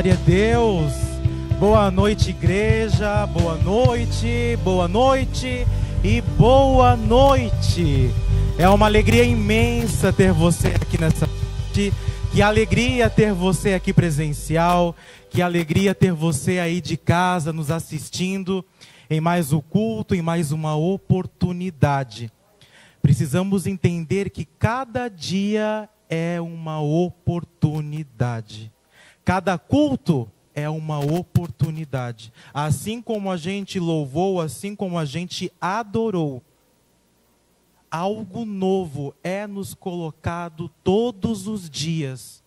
Glória a Deus. Boa noite, igreja. Boa noite e boa noite. É uma alegria imensa ter você aqui nessa noite. Que alegria ter você aqui presencial. Que alegria ter você aí de casa nos assistindo em mais um culto, em mais uma oportunidade. Precisamos entender que cada dia é uma oportunidade. Cada culto é uma oportunidade. Assim como a gente louvou, assim como a gente adorou, algo novo é nos colocado todos os dias.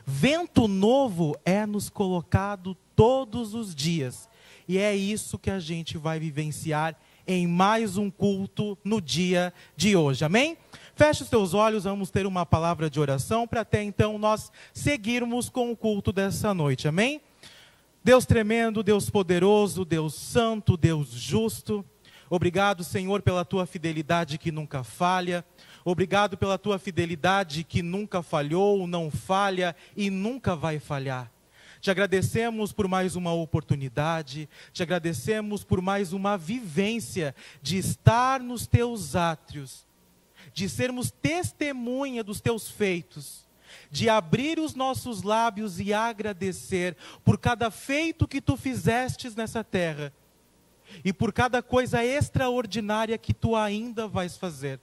Vento novo é nos colocado todos os dias. E é isso que a gente vai vivenciar em mais um culto no dia de hoje. Amém? Feche os teus olhos, vamos ter uma palavra de oração para até então nós seguirmos com o culto dessa noite. Amém? Deus tremendo, Deus poderoso, Deus santo, Deus justo. Obrigado, Senhor, pela tua fidelidade que nunca falha. Obrigado pela tua fidelidade que nunca falhou, não falha e nunca vai falhar. Te agradecemos por mais uma oportunidade, te agradecemos por mais uma vivência de estar nos teus átrios, de sermos testemunha dos teus feitos, de abrir os nossos lábios e agradecer por cada feito que tu fizestes nessa terra e por cada coisa extraordinária que tu ainda vais fazer.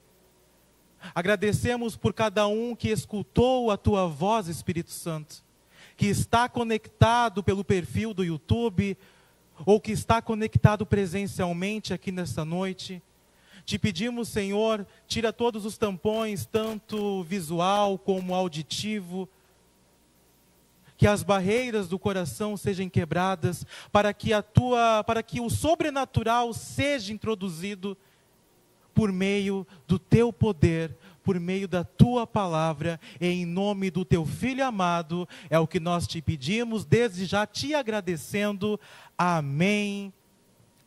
Agradecemos por cada um que escutou a tua voz, Espírito Santo, que está conectado pelo perfil do YouTube, ou que está conectado presencialmente aqui nessa noite. Te pedimos, Senhor, tira todos os tampões, tanto visual como auditivo, que as barreiras do coração sejam quebradas, para que o sobrenatural seja introduzido por meio do teu poder, por meio da tua palavra, em nome do teu Filho amado, é o que nós te pedimos, desde já te agradecendo. Amém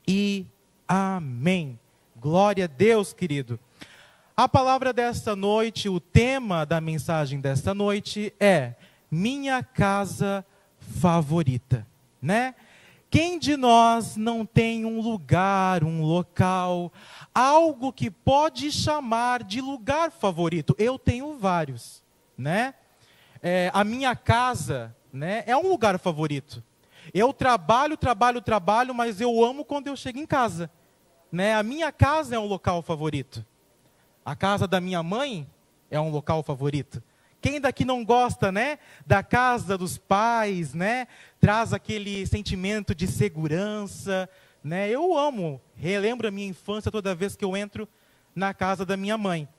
e amém. Glória a Deus, querido. A palavra desta noite, o tema da mensagem desta noite é minha casa favorita, né? Quem de nós não tem um lugar, um local, algo que pode chamar de lugar favorito? Eu tenho vários, né? A minha casa, né, é um lugar favorito. Eu trabalho, mas eu amo quando eu chego em casa, né? A minha casa é um local favorito. A casa da minha mãe é um local favorito. Quem daqui não gosta, né, da casa dos pais, né? Traz aquele sentimento de segurança, né? Eu amo, relembro a minha infância toda vez que eu entro na casa da minha mãe.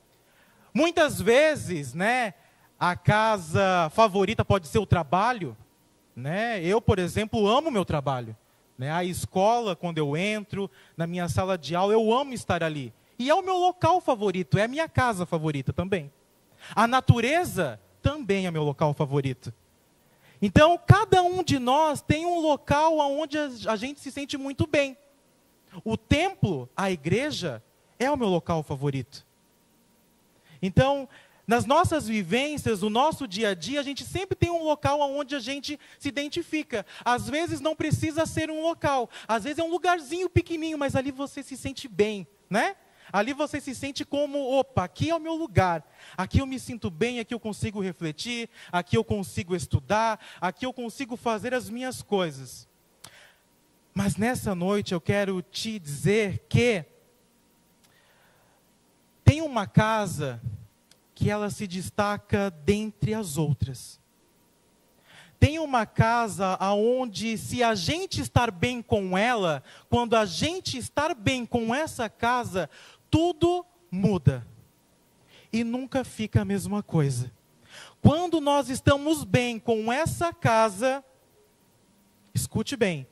Muitas vezes, né, a casa favorita pode ser o trabalho, né? Eu, por exemplo, amo meu trabalho, né? A escola, quando eu entro, na minha sala de aula, eu amo estar ali. E é o meu local favorito, é a minha casa favorita também. A natureza também é meu local favorito. Então, cada um de nós tem um local onde a gente se sente muito bem. O templo, a igreja, é o meu local favorito. Então, nas nossas vivências, no nosso dia a dia, a gente sempre tem um local onde a gente se identifica. Às vezes não precisa ser um local, às vezes é um lugarzinho pequenininho, mas ali você se sente bem, né? Ali você se sente como, opa, aqui é o meu lugar, aqui eu me sinto bem, aqui eu consigo refletir, aqui eu consigo estudar, aqui eu consigo fazer as minhas coisas. Mas nessa noite eu quero te dizer que tem uma casa que ela se destaca dentre as outras. Tem uma casa aonde, se a gente estar bem com ela, quando a gente estar bem com essa casa, tudo muda. E nunca fica a mesma coisa. Quando nós estamos bem com essa casa, escute bem,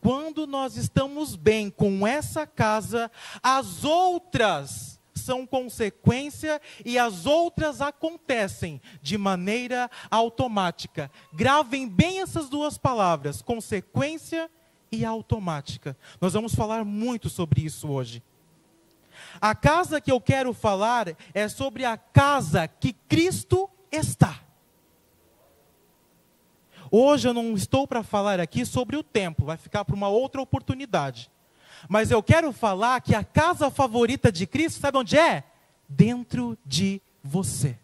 quando nós estamos bem com essa casa, as outras são consequência e as outras acontecem de maneira automática. Gravem bem essas duas palavras, consequência e automática. Nós vamos falar muito sobre isso hoje. A casa que eu quero falar é sobre a casa que Cristo está. Hoje eu não estou para falar aqui sobre o templo, vai ficar para uma outra oportunidade. Mas eu quero falar que a casa favorita de Cristo, sabe onde é? Dentro de você.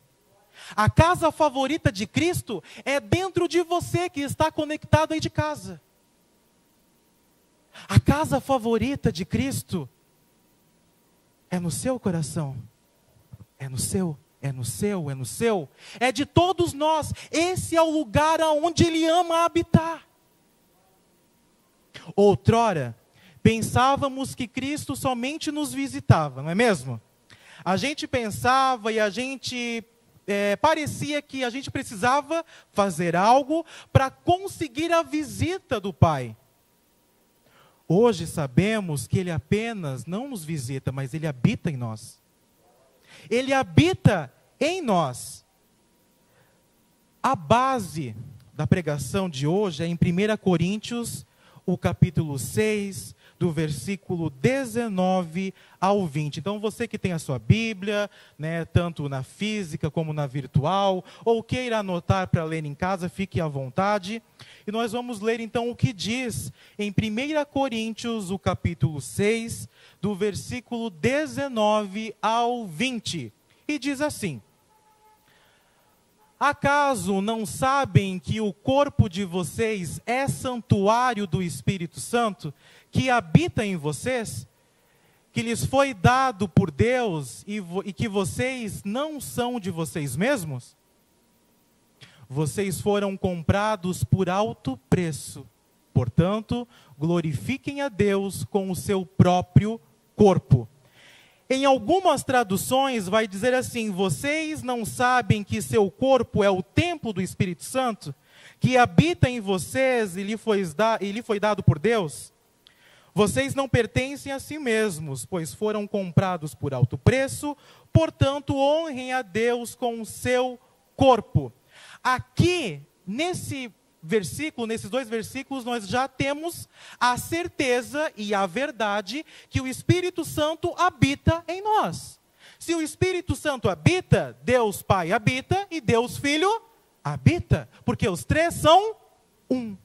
A casa favorita de Cristo é dentro de você que está conectado aí de casa. A casa favorita de Cristo é no seu coração. É no seu, é no seu, é no seu. É de todos nós. Esse é o lugar aonde Ele ama habitar. Outrora, pensávamos que Cristo somente nos visitava, não é mesmo? A gente pensava e a gente parecia que a gente precisava fazer algo para conseguir a visita do Pai. Hoje sabemos que Ele apenas não nos visita, mas Ele habita em nós. Ele habita em nós. A base da pregação de hoje é em 1 Coríntios, o capítulo 6, do versículo 19 ao 20. Então você que tem a sua Bíblia, né, tanto na física como na virtual, ou queira anotar para ler em casa, fique à vontade. E nós vamos ler então o que diz em 1 Coríntios, o capítulo 6, do versículo 19 ao 20. E diz assim: acaso não sabem que o corpo de vocês é santuário do Espírito Santo, que habita em vocês, que lhes foi dado por Deus e que vocês não são de vocês mesmos? Vocês foram comprados por alto preço. Portanto, glorifiquem a Deus com o seu próprio corpo. Em algumas traduções vai dizer assim: vocês não sabem que seu corpo é o templo do Espírito Santo, que habita em vocês e lhe foi dado por Deus? Vocês não pertencem a si mesmos, pois foram comprados por alto preço, portanto honrem a Deus com o seu corpo. Aqui, nesse versículo, nesses dois versículos, nós já temos a certeza e a verdade que o Espírito Santo habita em nós. Se o Espírito Santo habita, Deus Pai habita e Deus Filho habita, porque os três são um.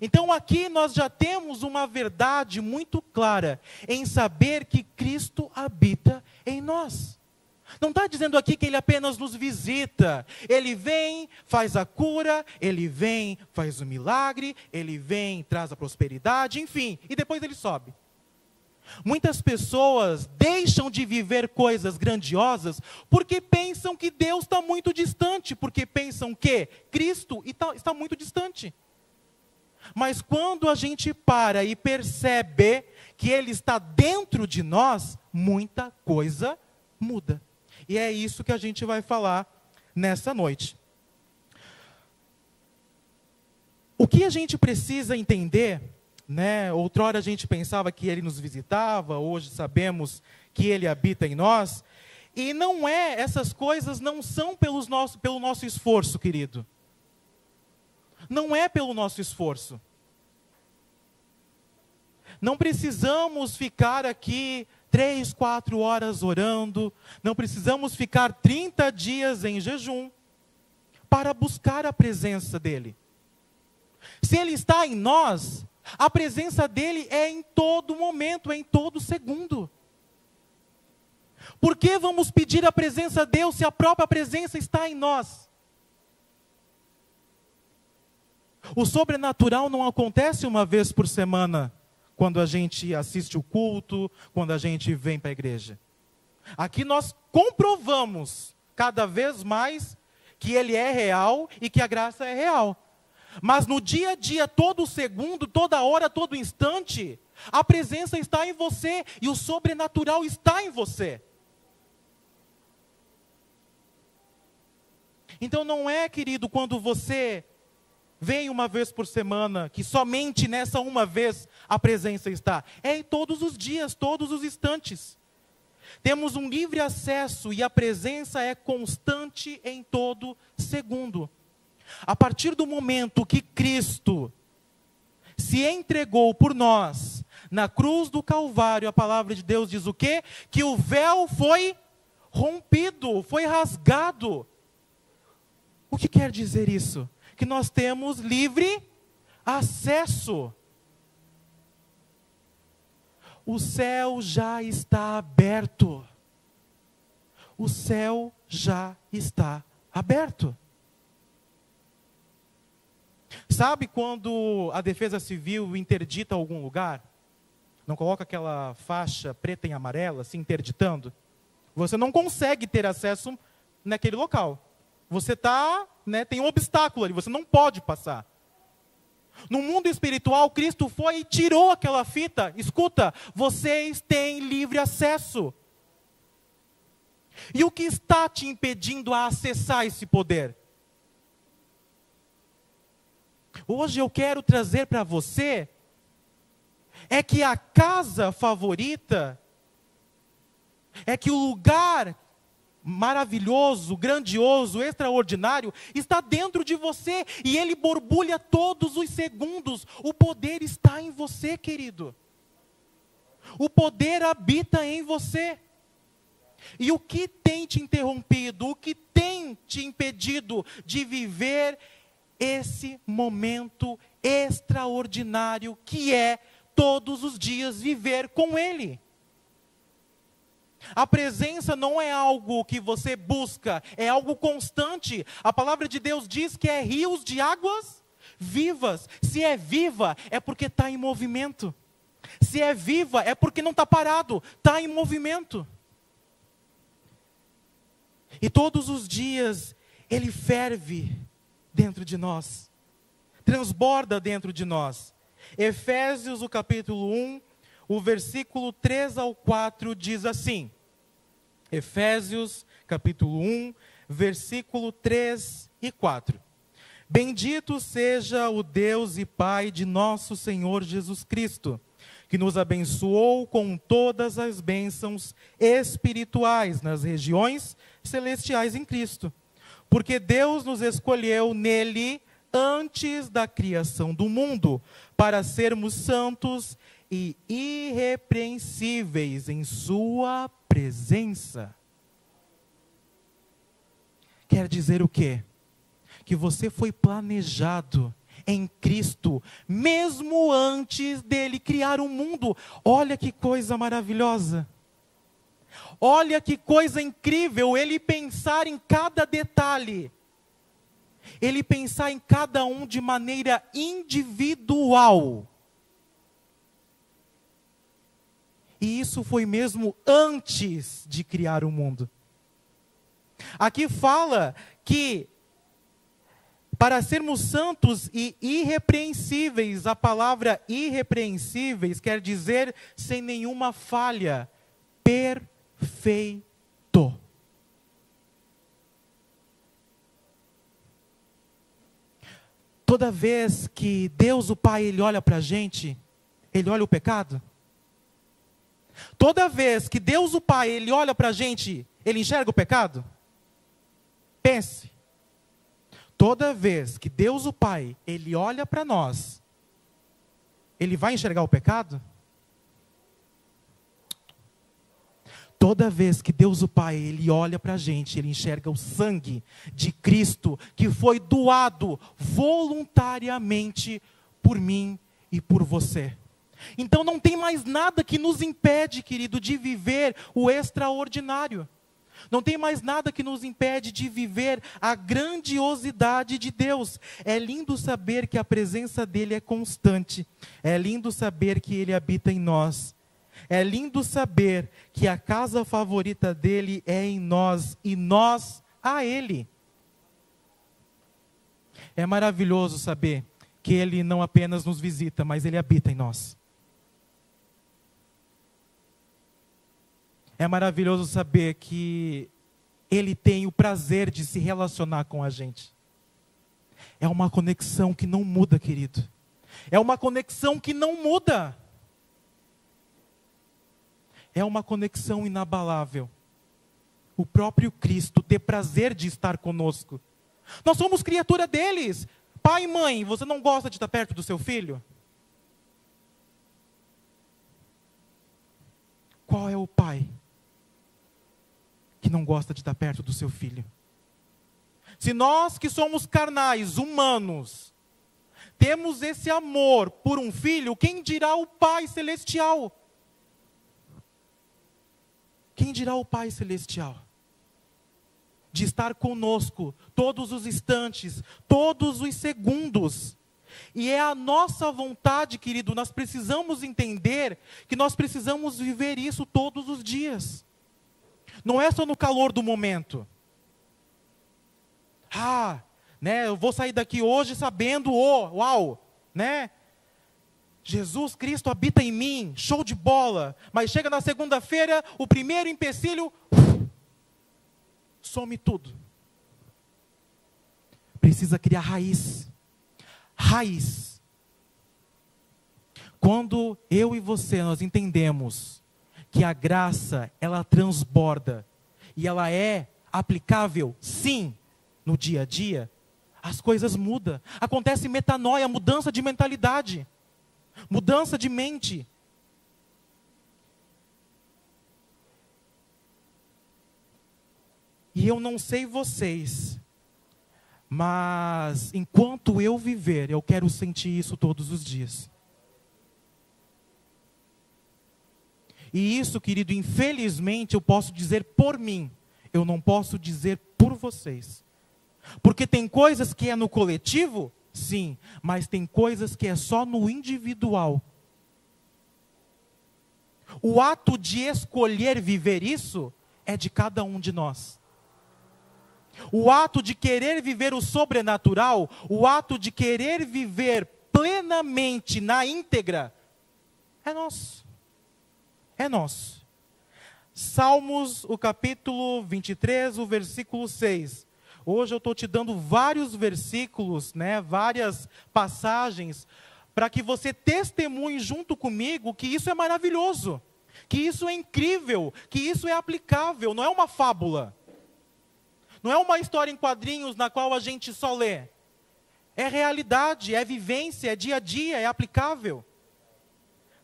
Então aqui nós já temos uma verdade muito clara em saber que Cristo habita em nós. Não está dizendo aqui que Ele apenas nos visita. Ele vem, faz a cura, Ele vem, faz o milagre, Ele vem, traz a prosperidade, enfim, e depois Ele sobe. Muitas pessoas deixam de viver coisas grandiosas porque pensam que Deus está muito distante, porque pensam que Cristo está muito distante. Mas quando a gente para e percebe que Ele está dentro de nós, muita coisa muda. E é isso que a gente vai falar nessa noite. O que a gente precisa entender, né? Outrora a gente pensava que Ele nos visitava, hoje sabemos que Ele habita em nós. E não é, essas coisas não são pelo nosso esforço, querido. Não é pelo nosso esforço. Não precisamos ficar aqui 3, 4 horas orando, não precisamos ficar 30 dias em jejum para buscar a presença dEle. Se Ele está em nós, a presença dEle é em todo momento, é em todo segundo. Por que vamos pedir a presença de Deus se a própria presença está em nós? O sobrenatural não acontece uma vez por semana, quando a gente assiste o culto, quando a gente vem para a igreja. Aqui nós comprovamos cada vez mais que Ele é real e que a graça é real. Mas no dia a dia, todo segundo, toda hora, todo instante, a presença está em você e o sobrenatural está em você. Então não é, querido, quando você vem uma vez por semana, que somente nessa uma vez a presença está. É em todos os dias, todos os instantes. Temos um livre acesso e a presença é constante em todo segundo. A partir do momento que Cristo se entregou por nós, na cruz do Calvário, a palavra de Deus diz o quê? Que o véu foi rompido, foi rasgado. O que quer dizer isso? que nós temos livre acesso. O céu já está aberto. O céu já está aberto. Sabe quando a Defesa Civil interdita algum lugar? Não coloca aquela faixa preta e amarela, assim, interditando? Você não consegue ter acesso naquele local. Você tem um obstáculo ali, você não pode passar. No mundo espiritual, Cristo foi e tirou aquela fita. Escuta, vocês têm livre acesso. E o que está te impedindo a acessar esse poder? Hoje eu quero trazer para você é que a casa favorita, é que o lugar maravilhoso, grandioso, extraordinário, está dentro de você, e ele borbulha todos os segundos. O poder está em você, querido. O poder habita em você. E o que tem te interrompido, o que tem te impedido de viver esse momento extraordinário que é todos os dias viver com Ele? A presença não é algo que você busca, é algo constante. A palavra de Deus diz que é rios de águas vivas. Se é viva, é porque está em movimento. Se é viva, é porque não está parado, está em movimento. E todos os dias, Ele ferve dentro de nós, transborda dentro de nós. Efésios, o capítulo 1, o versículo 3 ao 4 diz assim. Efésios, capítulo 1, versículo 3 e 4. Bendito seja o Deus e Pai de nosso Senhor Jesus Cristo, que nos abençoou com todas as bênçãos espirituais nas regiões celestiais em Cristo. Porque Deus nos escolheu nele antes da criação do mundo, para sermos santos e irrepreensíveis em sua presença. Quer dizer o quê? Que você foi planejado em Cristo, mesmo antes dele criar o mundo. Olha que coisa maravilhosa. Olha que coisa incrível, ele pensar em cada detalhe. Ele pensar em cada um de maneira individual. E isso foi mesmo antes de criar o mundo. Aqui fala que para sermos santos e irrepreensíveis, a palavra irrepreensíveis quer dizer sem nenhuma falha, perfeito. Toda vez que Deus o Pai, Ele olha para a gente, Ele olha o pecado? Toda vez que Deus o Pai, Ele olha para a gente, Ele enxerga o pecado? Pense. Toda vez que Deus o Pai, Ele olha para nós, Ele vai enxergar o pecado? Toda vez que Deus o Pai, Ele olha para a gente, Ele enxerga o sangue de Cristo, que foi doado voluntariamente por mim e por você. Então não tem mais nada que nos impede, querido, de viver o extraordinário. Não tem mais nada que nos impede de viver a grandiosidade de Deus. É lindo saber que a presença dEle é constante. É lindo saber que Ele habita em nós. É lindo saber que a casa favorita dEle é em nós e nós a Ele. É maravilhoso saber que Ele não apenas nos visita, mas Ele habita em nós. É maravilhoso saber que Ele tem o prazer de se relacionar com a gente. É uma conexão que não muda, querido. É uma conexão que não muda. É uma conexão inabalável. O próprio Cristo ter prazer de estar conosco. Nós somos criatura deles. Pai e mãe, você não gosta de estar perto do seu filho? Qual é o pai que não gosta de estar perto do seu filho? Se nós que somos carnais, humanos, temos esse amor por um filho, quem dirá o Pai Celestial? Quem dirá o Pai Celestial? De estar conosco todos os instantes, todos os segundos. E é a nossa vontade, querido, nós precisamos entender que nós precisamos viver isso todos os dias. Não é só no calor do momento. Eu vou sair daqui hoje sabendo, uau, né? Jesus Cristo habita em mim, show de bola. Mas chega na segunda-feira, o primeiro empecilho, some tudo. Precisa criar raiz. Raiz. Quando eu e você, nós entendemos que a graça, ela transborda, e ela é aplicável, sim, no dia a dia, as coisas mudam. Acontece metanoia, mudança de mentalidade, mudança de mente. E eu não sei vocês, mas enquanto eu viver, eu quero sentir isso todos os dias. E isso, querido, infelizmente eu posso dizer por mim, eu não posso dizer por vocês. Porque tem coisas que é no coletivo, sim, mas tem coisas que é só no individual. O ato de escolher viver isso é de cada um de nós. O ato de querer viver o sobrenatural, o ato de querer viver plenamente na íntegra, é nosso. É nosso. Salmos, o capítulo 23, o versículo 6. Hoje eu estou te dando vários versículos, várias passagens, para que você testemunhe junto comigo que isso é maravilhoso, que isso é incrível, que isso é aplicável, não é uma fábula. Não é uma história em quadrinhos na qual a gente só lê. É realidade, é vivência, é dia a dia, é aplicável.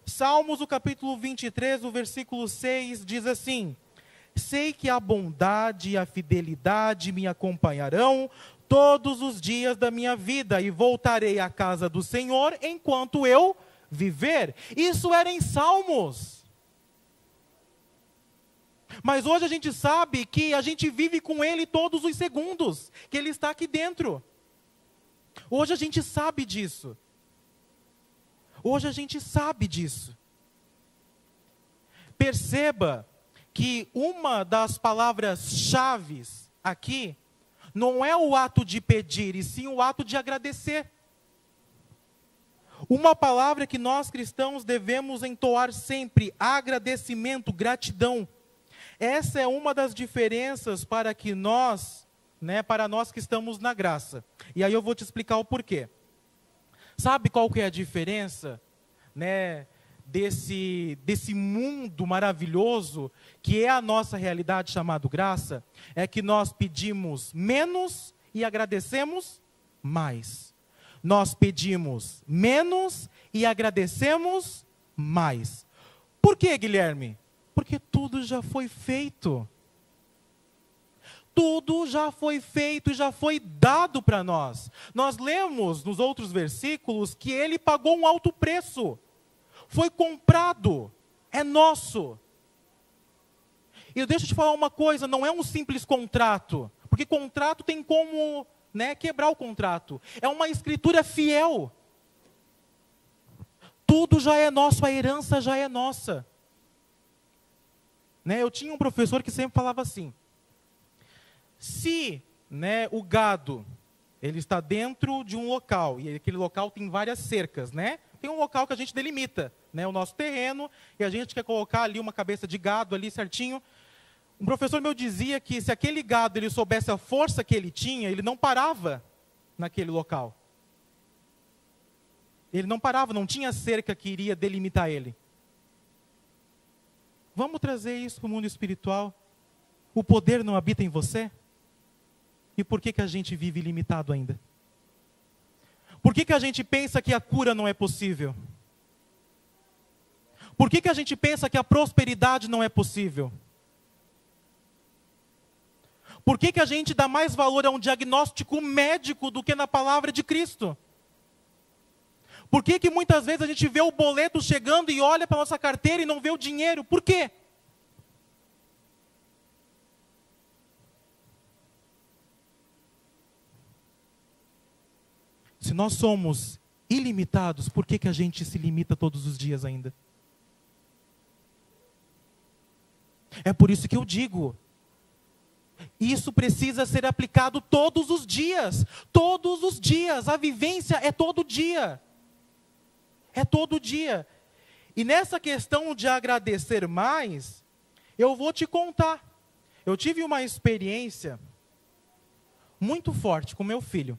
Salmos, o capítulo 23, o versículo 6, diz assim: sei que a bondade e a fidelidade me acompanharão todos os dias da minha vida, e voltarei à casa do Senhor enquanto eu viver. Isso era em Salmos. Mas hoje a gente sabe que a gente vive com Ele todos os segundos, que Ele está aqui dentro. Hoje a gente sabe disso. Hoje a gente sabe disso. Perceba que uma das palavras-chave aqui não é o ato de pedir, e sim o ato de agradecer. Uma palavra que nós cristãos devemos entoar sempre: agradecimento, gratidão. Essa é uma das diferenças para que nós, para nós que estamos na graça. E aí eu vou te explicar o porquê. Sabe qual que é a diferença, desse mundo maravilhoso que é a nossa realidade chamada graça? É que nós pedimos menos e agradecemos mais. Nós pedimos menos e agradecemos mais. Por quê, Guilherme? Porque tudo já foi feito. Tudo já foi feito e já foi dado para nós. Nós lemos nos outros versículos que Ele pagou um alto preço. Foi comprado. É nosso. E deixa eu te falar uma coisa, não é um simples contrato. Porque contrato tem como quebrar o contrato. É uma escritura fiel. Tudo já é nosso, a herança já é nossa. Eu tinha um professor que sempre falava assim: se o gado ele está dentro de um local, e aquele local tem várias cercas, tem um local que a gente delimita, o nosso terreno, e a gente quer colocar ali uma cabeça de gado ali certinho. Um professor meu dizia que se aquele gado ele soubesse a força que ele tinha, ele não parava naquele local. Ele não parava, não tinha cerca que iria delimitar ele. Vamos trazer isso para o mundo espiritual? O poder não habita em você? E por que a gente vive limitado ainda? Por que a gente pensa que a cura não é possível? Por que a gente pensa que a prosperidade não é possível? Por que que a gente dá mais valor a um diagnóstico médico do que na palavra de Cristo? Por que que muitas vezes a gente vê o boleto chegando e olha para a nossa carteira e não vê o dinheiro? Por quê? Se nós somos ilimitados, por que que a gente se limita todos os dias ainda? É por isso que eu digo, isso precisa ser aplicado todos os dias. Todos os dias. A vivência é todo dia. É todo dia. E nessa questão de agradecer mais, eu vou te contar. Eu tive uma experiência muito forte com meu filho.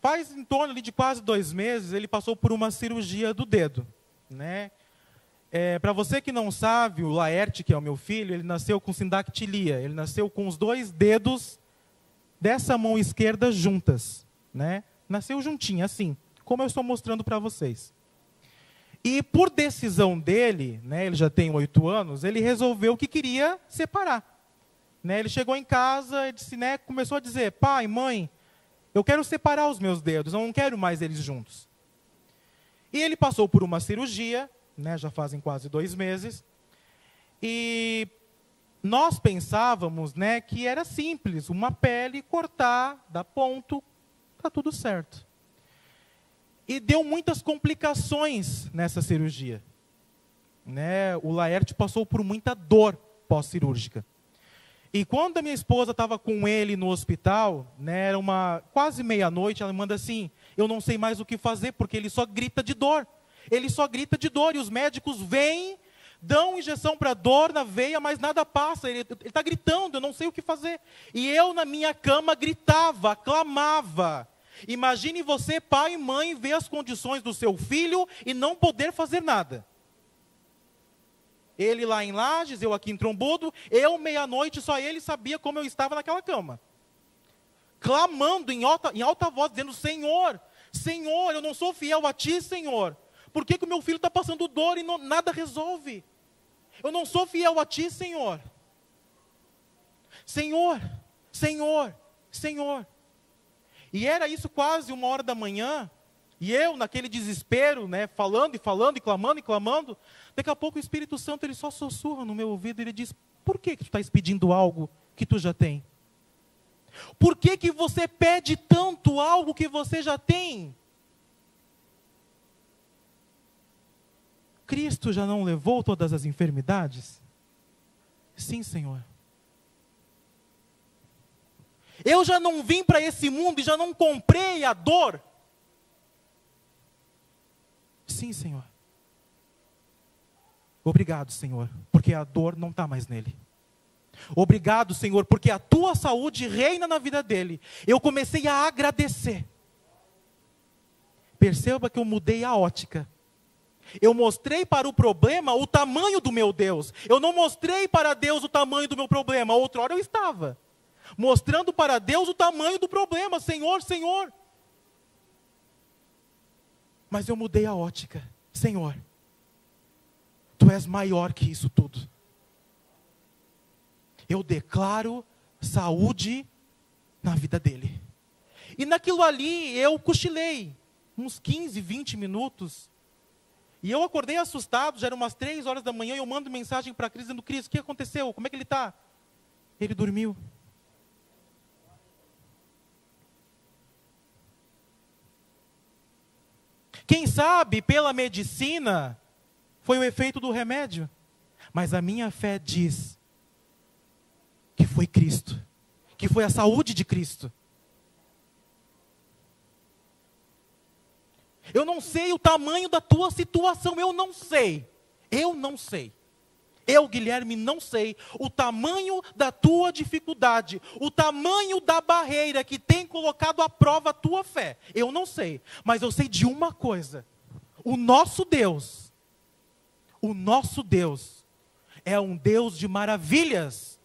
Faz em torno ali de quase 2 meses, ele passou por uma cirurgia do dedo, né? Para você que não sabe, o Laerte, que é o meu filho, ele nasceu com sindactilia. Ele nasceu com os 2 dedos dessa mão esquerda juntas, né? Nasceu juntinho, assim, como eu estou mostrando para vocês. E por decisão dele, né, ele já tem 8 anos, ele resolveu que queria separar. Né? Ele chegou em casa e disse, né, começou a dizer, pai, mãe, eu quero separar os meus dedos, eu não quero mais eles juntos. E ele passou por uma cirurgia, né, já fazem quase 2 meses, e nós pensávamos, né, que era simples, uma pele, cortar, dar ponto, está tudo certo. E deu muitas complicações nessa cirurgia. Né, o Laerte passou por muita dor pós-cirúrgica. E quando a minha esposa estava com ele no hospital, né, era quase meia-noite, ela me manda assim, eu não sei mais o que fazer, porque ele só grita de dor. Ele só grita de dor, e os médicos vêm, dão injeção para dor na veia, mas nada passa, ele está gritando, eu não sei o que fazer. E eu na minha cama gritava, clamava. Imagine você, pai e mãe, ver as condições do seu filho e não poder fazer nada. Ele lá em Lages, eu aqui em Trombudo, eu meia-noite, só ele sabia como eu estava naquela cama. Clamando em alta voz, dizendo, Senhor, Senhor, eu não sou fiel a Ti, Senhor. Por que que o meu filho está passando dor e nada resolve? Eu não sou fiel a Ti, Senhor. Senhor, Senhor, Senhor. E era isso quase 1h da manhã, e eu naquele desespero, né, falando e falando, e clamando, daqui a pouco o Espírito Santo, ele só sussurra no meu ouvido, ele diz, por que que tu estás pedindo algo que tu já tem? Por que que você pede tanto algo que você já tem? Cristo já não levou todas as enfermidades? Sim, Senhor. Eu já não vim para esse mundo e já não comprei a dor? Sim, Senhor. Obrigado, Senhor, porque a dor não está mais nele. Obrigado, Senhor, porque a Tua saúde reina na vida dele. Eu comecei a agradecer. Perceba que eu mudei a ótica. Eu mostrei para o problema o tamanho do meu Deus. Eu não mostrei para Deus o tamanho do meu problema. Outrora eu estava mostrando para Deus o tamanho do problema. Senhor, Senhor. Mas eu mudei a ótica. Senhor, Tu és maior que isso tudo. Eu declaro saúde na vida dele. E naquilo ali eu cochilei uns 15, 20 minutos. E eu acordei assustado, já eram umas 3h da manhã, e eu mando mensagem para a Cris, dizendo, Cris, o que aconteceu? Como é que ele está? Ele dormiu. Quem sabe, pela medicina, foi o efeito do remédio. Mas a minha fé diz que foi Cristo, que foi a saúde de Cristo. Eu não sei o tamanho da tua situação, eu não sei. Eu, Guilherme, não sei o tamanho da tua dificuldade, o tamanho da barreira que tem colocado à prova a tua fé. Eu não sei, mas eu sei de uma coisa. O nosso Deus é um Deus de maravilhas.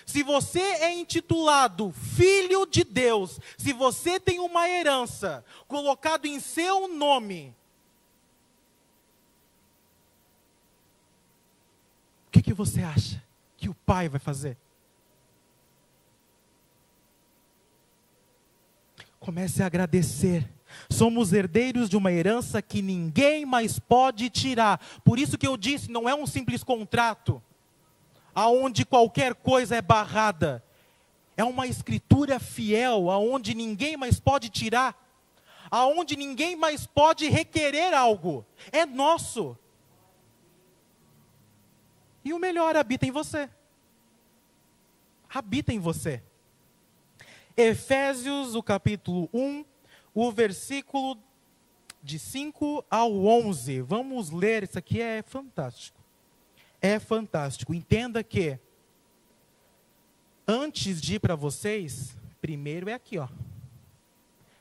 Se você é intitulado Filho de Deus, se você tem uma herança colocado em seu nome, o que você acha que o Pai vai fazer? Comece a agradecer. Somos herdeiros de uma herança que ninguém mais pode tirar. Por isso que eu disse, não é um simples contrato, aonde qualquer coisa é barrada. É uma escritura fiel, aonde ninguém mais pode tirar, aonde ninguém mais pode requerer algo. É nosso. E o melhor, habita em você. Habita em você. Efésios, o capítulo 1, o versículo de 5 ao 11. Vamos ler, isso aqui é fantástico. É fantástico. Entenda que, antes de ir para vocês, primeiro é aqui, ó.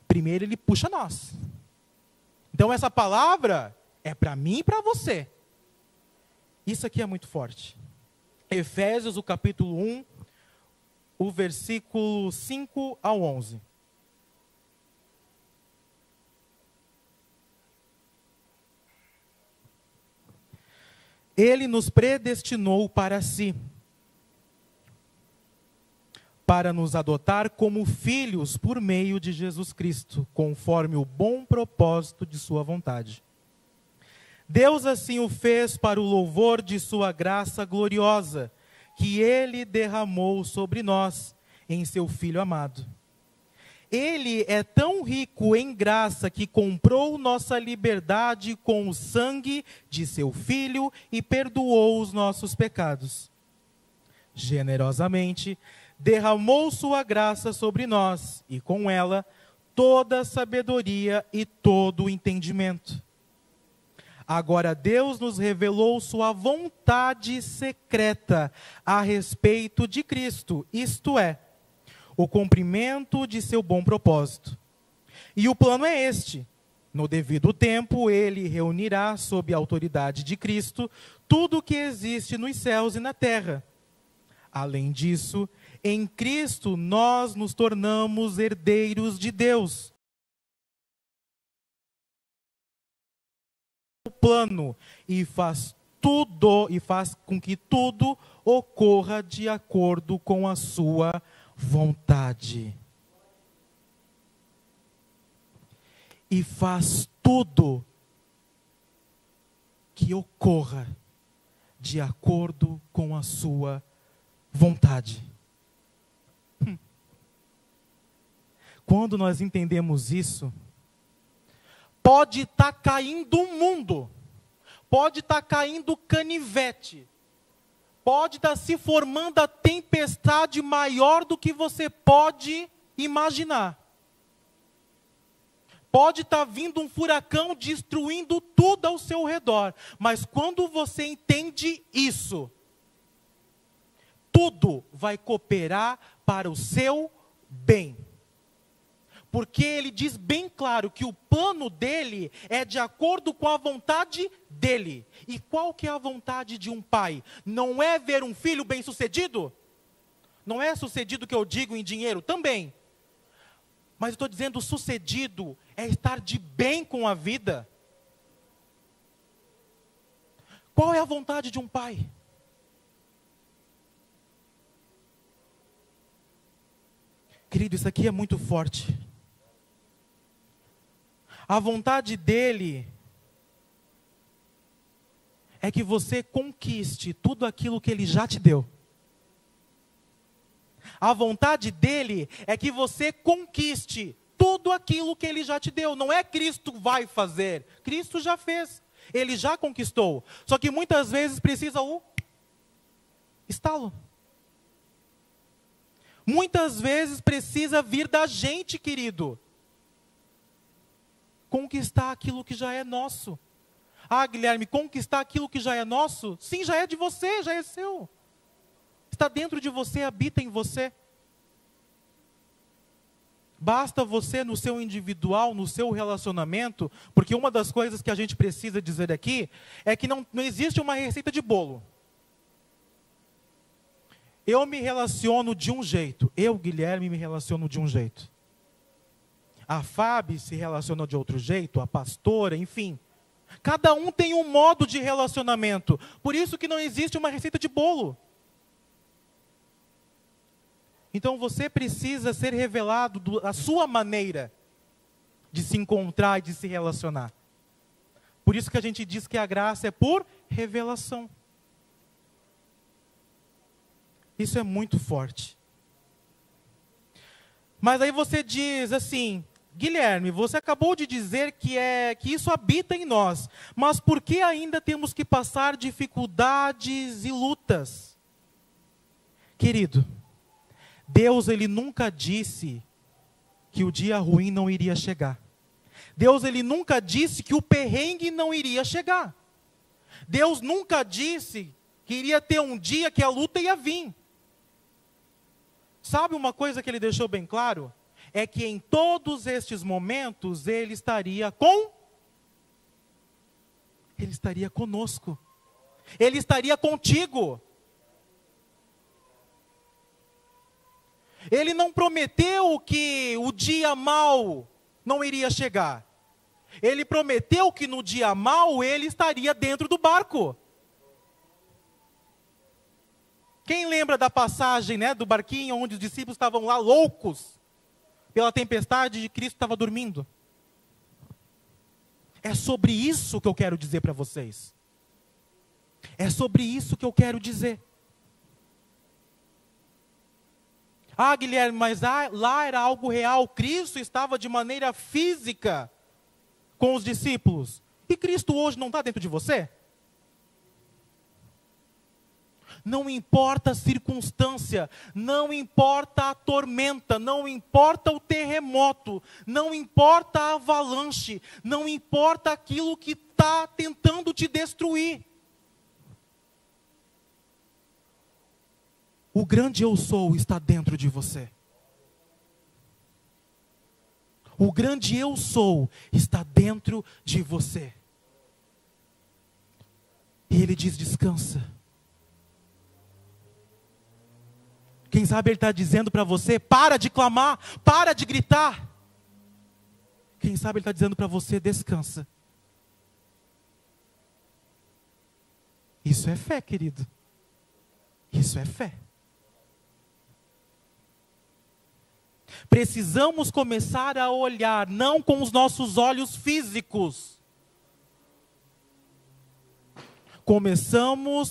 Primeiro ele puxa nós. Então essa palavra é para mim e para você. Isso aqui é muito forte. Efésios, o capítulo 1, o versículo 5 ao 11. Ele nos predestinou para si, para nos adotar como filhos por meio de Jesus Cristo, conforme o bom propósito de sua vontade. Deus assim o fez para o louvor de sua graça gloriosa, que ele derramou sobre nós, em seu Filho amado. Ele é tão rico em graça que comprou nossa liberdade com o sangue de seu Filho e perdoou os nossos pecados. Generosamente, derramou sua graça sobre nós, e com ela, toda a sabedoria e todo o entendimento. Agora Deus nos revelou sua vontade secreta a respeito de Cristo, isto é, o cumprimento de seu bom propósito. E o plano é este: no devido tempo, ele reunirá sob a autoridade de Cristo tudo o que existe nos céus e na terra. Além disso, em Cristo nós nos tornamos herdeiros de Deus. O plano e faz com que tudo ocorra de acordo com a sua vontade. E faz tudo que ocorra de acordo com a sua vontade. Quando nós entendemos isso, pode estar caindo o mundo, pode estar caindo canivete, pode estar se formando a tempestade maior do que você pode imaginar. Pode estar vindo um furacão destruindo tudo ao seu redor. Mas quando você entende isso, tudo vai cooperar para o seu bem. Porque ele diz bem claro que o plano dele é de acordo com a vontade dele. E qual que é a vontade de um pai? Não é ver um filho bem-sucedido? Não é sucedido que eu digo em dinheiro? Também. Mas eu estou dizendo sucedido é estar de bem com a vida. Qual é a vontade de um pai? Querido, isso aqui é muito forte. A vontade dele é que você conquiste tudo aquilo que ele já te deu. A vontade dele é que você conquiste tudo aquilo que ele já te deu. Não é Cristo vai fazer, Cristo já fez. Ele já conquistou. Só que muitas vezes precisa o estalo. Muitas vezes precisa vir da gente, querido. Conquistar aquilo que já é nosso. Ah, Guilherme, conquistar aquilo que já é nosso? Sim, já é de você, já é seu. Está dentro de você, habita em você. Basta você no seu individual, no seu relacionamento, porque uma das coisas que a gente precisa dizer aqui é que não existe uma receita de bolo. Eu me relaciono de um jeito, eu, Guilherme, me relaciono de um jeito. A Fábio se relaciona de outro jeito, a pastora, enfim. Cada um tem um modo de relacionamento. Por isso que não existe uma receita de bolo. Então você precisa ser revelado da sua maneira. de se encontrar e de se relacionar. Por isso que a gente diz que a graça é por revelação. Isso é muito forte. Mas aí você diz assim, Guilherme, você acabou de dizer que isso habita em nós, mas por que ainda temos que passar dificuldades e lutas? Querido, Deus ele nunca disse que o dia ruim não iria chegar. Deus ele nunca disse que o perrengue não iria chegar. Deus nunca disse que iria ter um dia que a luta ia vir. Sabe uma coisa que ele deixou bem claro? É que em todos estes momentos ele estaria conosco. Ele estaria contigo. Ele não prometeu que o dia mau não iria chegar. Ele prometeu que no dia mau ele estaria dentro do barco. Quem lembra da passagem, do barquinho onde os discípulos estavam lá loucos pela tempestade e Cristo estava dormindo? É sobre isso que eu quero dizer para vocês. É sobre isso que eu quero dizer. Ah, Guilherme, mas lá era algo real. Cristo estava de maneira física com os discípulos. E Cristo hoje não está dentro de você? Não importa a circunstância, não importa a tormenta, não importa o terremoto, não importa a avalanche, não importa aquilo que está tentando te destruir. O grande eu sou está dentro de você. O grande eu sou está dentro de você. E ele diz, descansa. Quem sabe ele está dizendo para você, para de clamar, para de gritar. Quem sabe ele está dizendo para você, descansa. Isso é fé, querido. Isso é fé. Precisamos começar a olhar, não com os nossos olhos físicos.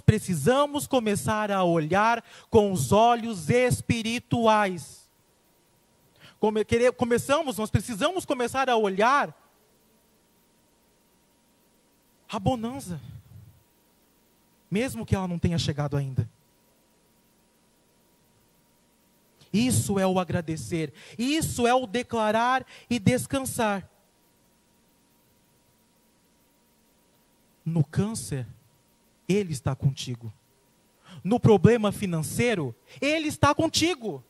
Precisamos começar a olhar com os olhos espirituais. Nós precisamos começar a olhar a bonança, mesmo que ela não tenha chegado ainda. Isso é o agradecer, isso é o declarar e descansar. No câncer, Ele está contigo. No problema financeiro, Ele está contigo.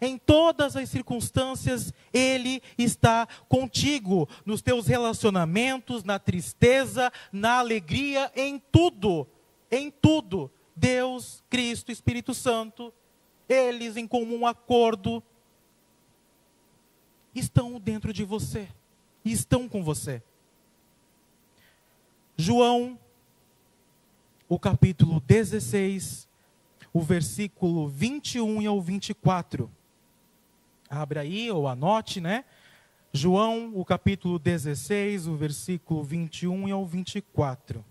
Em todas as circunstâncias, Ele está contigo. Nos teus relacionamentos, na tristeza, na alegria, em tudo. Em tudo. Deus, Cristo, Espírito Santo, eles em comum acordo, estão dentro de você, estão com você. João, o capítulo 16, o versículo 21 ao 24. Abra aí ou anote, João, o capítulo 16, o versículo 21 ao 24.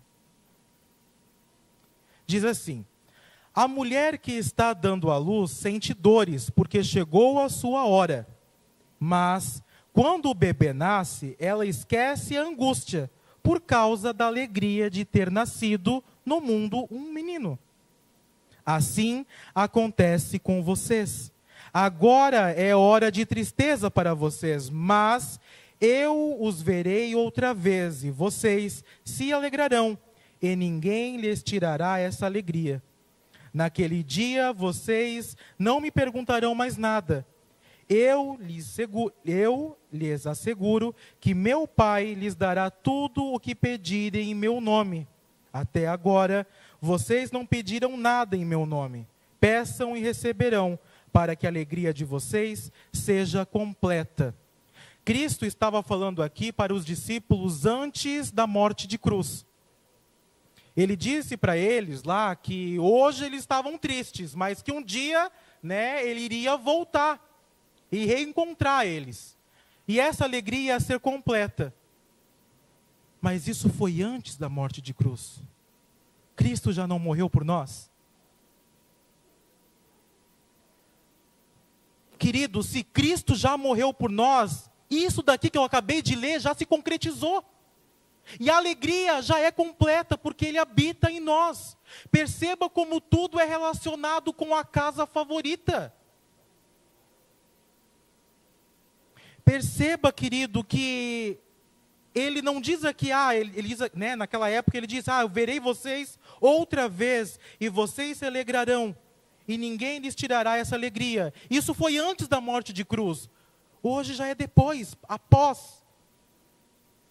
Diz assim: a mulher que está dando à luz sente dores, porque chegou a sua hora. Mas, quando o bebê nasce, ela esquece a angústia, por causa da alegria de ter nascido no mundo um menino. Assim acontece com vocês. Agora é hora de tristeza para vocês, mas eu os verei outra vez, e vocês se alegrarão. E ninguém lhes tirará essa alegria. Naquele dia vocês não me perguntarão mais nada. Eu lhes asseguro que meu Pai lhes dará tudo o que pedirem em meu nome. Até agora vocês não pediram nada em meu nome. Peçam e receberão, para que a alegria de vocês seja completa. Cristo estava falando aqui para os discípulos antes da morte de cruz. Ele disse para eles lá que hoje eles estavam tristes, mas que um dia, ele iria voltar. e reencontrar eles. E essa alegria ia ser completa. Mas isso foi antes da morte de cruz. Cristo já não morreu por nós? Querido, se Cristo já morreu por nós, isso daqui que eu acabei de ler já se concretizou. E a alegria já é completa, porque Ele habita em nós. Perceba como tudo é relacionado com a casa favorita. Perceba, querido, que Ele não diz aqui, ele diz, né, naquela época Ele diz, eu verei vocês outra vez, e vocês se alegrarão, e ninguém lhes tirará essa alegria. Isso foi antes da morte de cruz. Hoje já é depois, após.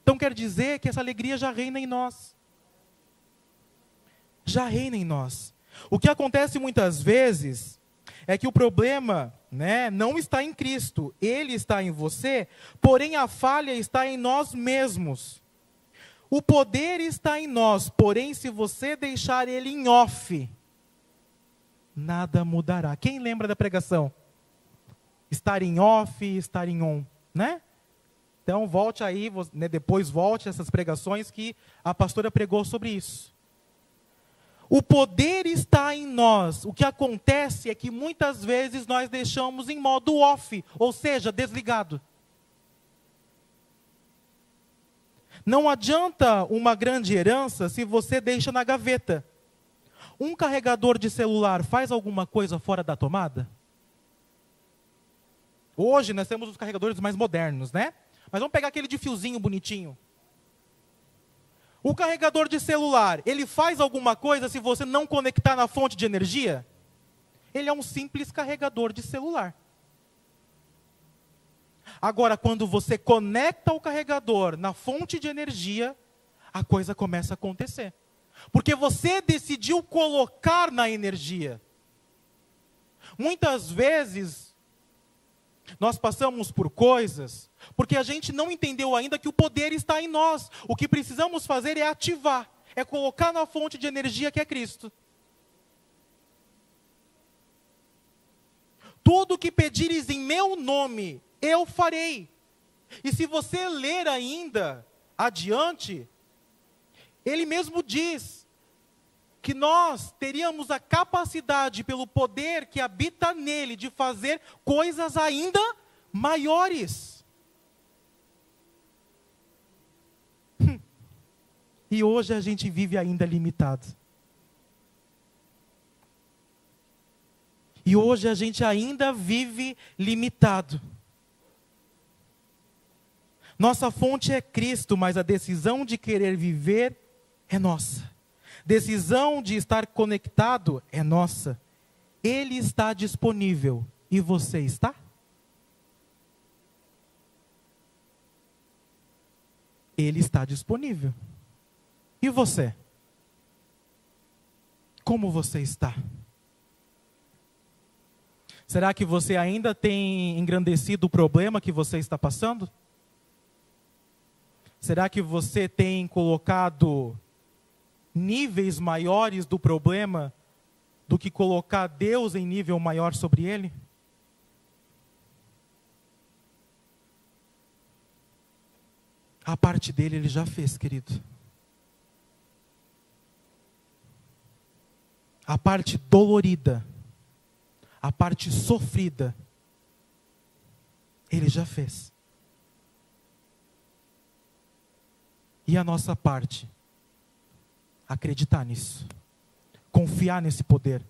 Então quer dizer que essa alegria já reina em nós. Já reina em nós. O que acontece muitas vezes é que o problema, né, não está em Cristo. Ele está em você, porém a falha está em nós mesmos. O poder está em nós, porém se você deixar ele em off, nada mudará. Quem lembra da pregação? Estar em off, estar em on, né? Então volte aí, né, depois volte essas pregações que a pastora pregou sobre isso. O poder está em nós. O que acontece é que muitas vezes nós deixamos em modo off, ou seja, desligado. Não adianta uma grande herança se você deixa na gaveta. Um carregador de celular faz alguma coisa fora da tomada? Hoje nós temos os carregadores mais modernos, né? Mas vamos pegar aquele de fiozinho bonitinho. O carregador de celular, ele faz alguma coisa se você não conectar na fonte de energia? Ele é um simples carregador de celular. Agora, quando você conecta o carregador na fonte de energia, a coisa começa a acontecer. Porque você decidiu colocar na energia. Muitas vezes, nós passamos por coisas, porque a gente não entendeu ainda que o poder está em nós. O que precisamos fazer é ativar, é colocar na fonte de energia que é Cristo. Tudo o que pedires em meu nome, eu farei. E se você ler ainda adiante, ele mesmo diz que nós teríamos a capacidade, pelo poder que habita nele, de fazer coisas ainda maiores. E hoje a gente vive ainda limitado. E hoje a gente ainda vive limitado. Nossa fonte é Cristo, mas a decisão de querer viver é nossa. Decisão de estar conectado é nossa. Ele está disponível. E você está? Ele está disponível. E você? Como você está? Será que você ainda tem engrandecido o problema que você está passando? Será que você tem colocado níveis maiores do problema do que colocar Deus em nível maior sobre ele? A parte dele ele já fez, querido. A parte dolorida, a parte sofrida, ele já fez. E a nossa parte? Acreditar nisso. Confiar nesse poder.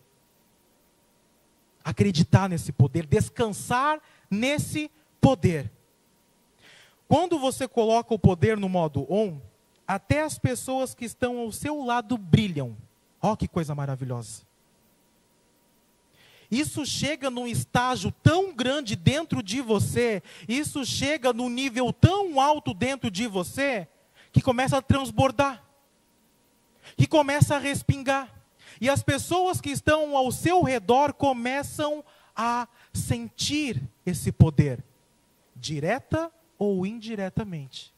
Acreditar nesse poder. Descansar nesse poder. Quando você coloca o poder no modo on, até as pessoas que estão ao seu lado brilham. Ó, que coisa maravilhosa. Isso chega num estágio tão grande dentro de você, isso chega num nível tão alto dentro de você, que começa a transbordar, que começa a respingar. E as pessoas que estão ao seu redor começam a sentir esse poder, direta ou indiretamente.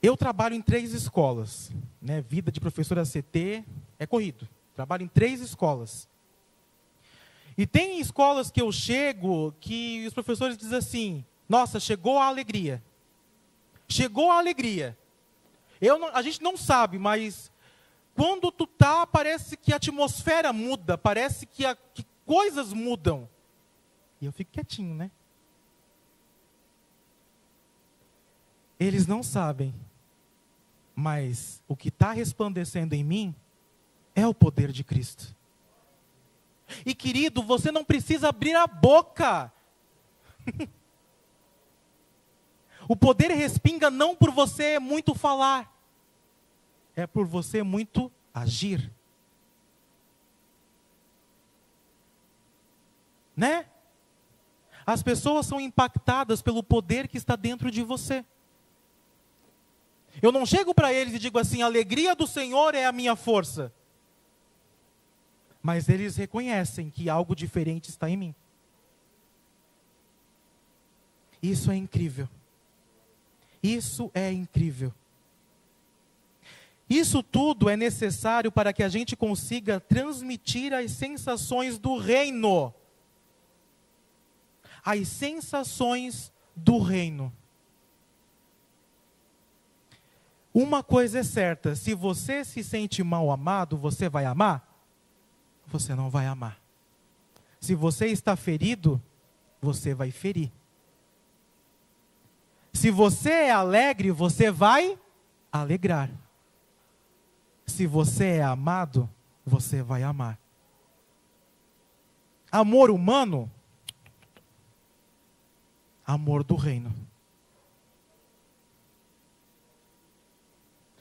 Eu trabalho em 3 escolas, né? Vida de professora CT é corrido. Trabalho em 3 escolas. E tem escolas que eu chego que os professores dizem assim: nossa, chegou a alegria. Chegou a alegria. A gente não sabe, mas quando tu tá, parece que a atmosfera muda, parece que coisas mudam. E eu fico quietinho, né? Eles não sabem, mas o que está resplandecendo em mim é o poder de Cristo. E querido, você não precisa abrir a boca. O poder respinga não por você muito falar, é por você muito agir. Né? As pessoas são impactadas pelo poder que está dentro de você. Eu não chego para eles e digo assim: a alegria do Senhor é a minha força. Mas eles reconhecem que algo diferente está em mim. Isso é incrível. Isso é incrível. Isso tudo é necessário para que a gente consiga transmitir as sensações do reino. As sensações do reino. Uma coisa é certa: se você se sente mal amado, você vai amar? Você não vai amar. Se você está ferido, você vai ferir. Se você é alegre, você vai alegrar. Se você é amado, você vai amar. Amor humano, amor do reino.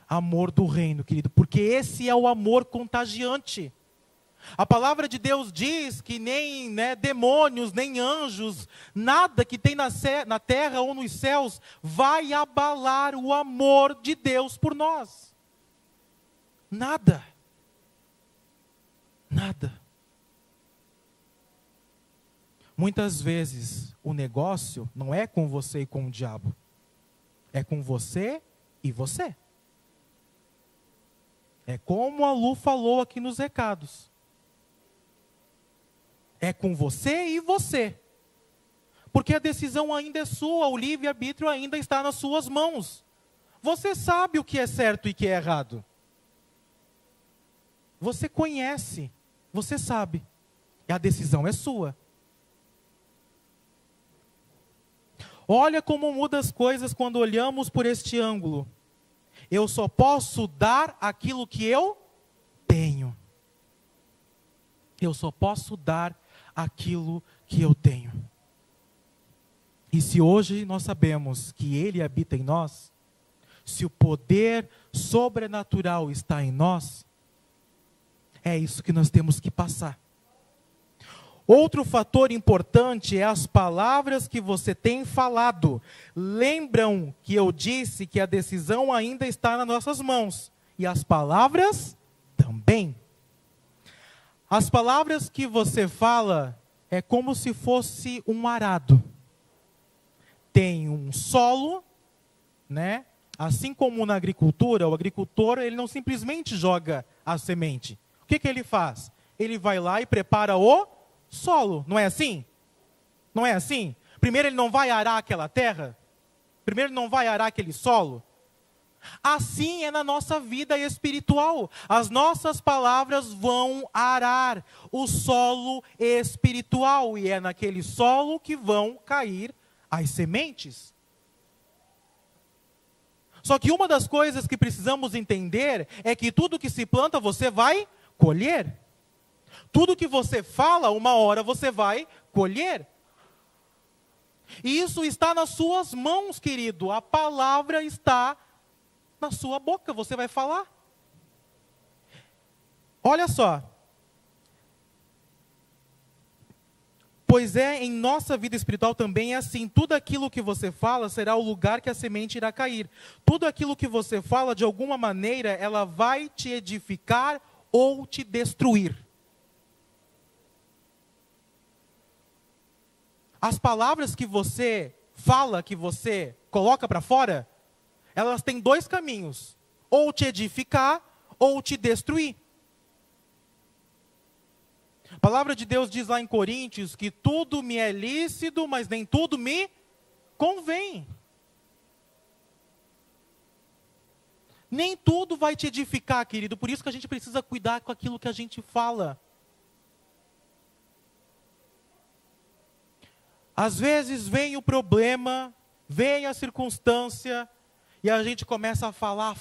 Amor do reino, querido, porque esse é o amor contagiante. A palavra de Deus diz que nem demônios, nem anjos, nada que tem na terra ou nos céus vai abalar o amor de Deus por nós. Nada. Nada. Muitas vezes o negócio não é com você e com o diabo. É com você e você. É como a Lu falou aqui nos recados. É com você e você. Porque a decisão ainda é sua, o livre-arbítrio ainda está nas suas mãos. Você sabe o que é certo e o que é errado. Você conhece, você sabe. E a decisão é sua. Olha como muda as coisas quando olhamos por este ângulo. Eu só posso dar aquilo que eu tenho. Eu só posso dar aquilo que eu tenho. E se hoje nós sabemos que Ele habita em nós, se o poder sobrenatural está em nós, é isso que nós temos que passar. Outro fator importante é as palavras que você tem falado. Lembram que eu disse que a decisão ainda está nas nossas mãos. E as palavras também. As palavras que você fala é como se fosse um arado. Tem um solo, né? Assim como na agricultura, o agricultor ele não simplesmente joga a semente. O que ele faz? Ele vai lá e prepara o solo, não é assim? Não é assim? Primeiro ele não vai arar aquela terra? Primeiro ele não vai arar aquele solo? Assim é na nossa vida espiritual. As nossas palavras vão arar o solo espiritual. E é naquele solo que vão cair as sementes. Só que uma das coisas que precisamos entender é que tudo que se planta você vai colher. Tudo que você fala, uma hora você vai colher. E isso está nas suas mãos, querido. A palavra está na sua boca, você vai falar. Olha só. Pois em nossa vida espiritual também é assim. Tudo aquilo que você fala será o lugar que a semente irá cair. Tudo aquilo que você fala, de alguma maneira, ela vai te edificar ou te destruir. As palavras que você fala, que você coloca para fora, elas têm dois caminhos: ou te edificar, ou te destruir. palavra de Deus diz lá em Coríntios que tudo me é lícito, mas nem tudo me convém. Nem tudo vai te edificar, querido. Por isso que a gente precisa cuidar com aquilo que a gente fala. Às vezes vem o problema, vem a circunstância, e a gente começa a falar,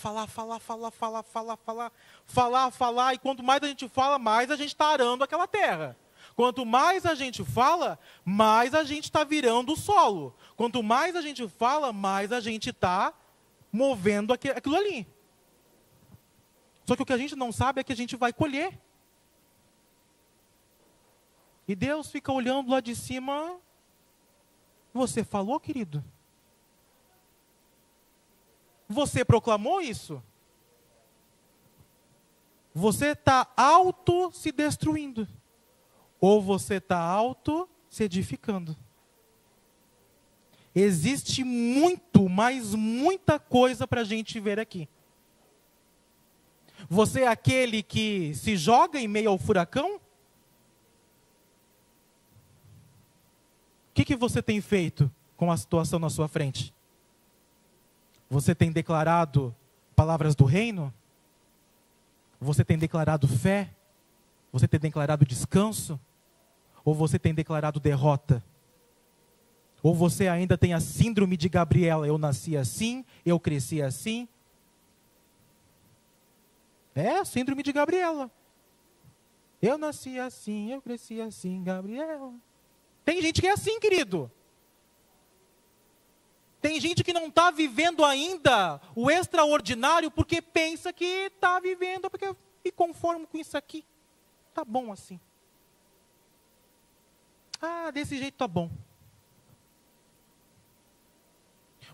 e quanto mais a gente fala, mais a gente está arando aquela terra. Quanto mais a gente fala, mais a gente está virando o solo. Quanto mais a gente fala, mais a gente está movendo aquilo ali. Só que o que a gente não sabe é que a gente vai colher. E Deus fica olhando lá de cima. Você falou, querido? Você proclamou isso? Você está auto se destruindo. Ou você está auto se edificando. Existe muito, mas muita coisa para a gente ver aqui. Você é aquele que se joga em meio ao furacão? O que você tem feito com a situação na sua frente? Você tem declarado palavras do reino? Você tem declarado fé? Você tem declarado descanso? Ou você tem declarado derrota? Ou você ainda tem a síndrome de Gabriela? Eu nasci assim, eu cresci assim. É a síndrome de Gabriela. Eu nasci assim, eu cresci assim, Gabriela. Tem gente que é assim, querido. Tem gente que não está vivendo ainda o extraordinário porque pensa que está vivendo, porque me conformo com isso aqui. Tá bom assim. Ah, desse jeito tá bom.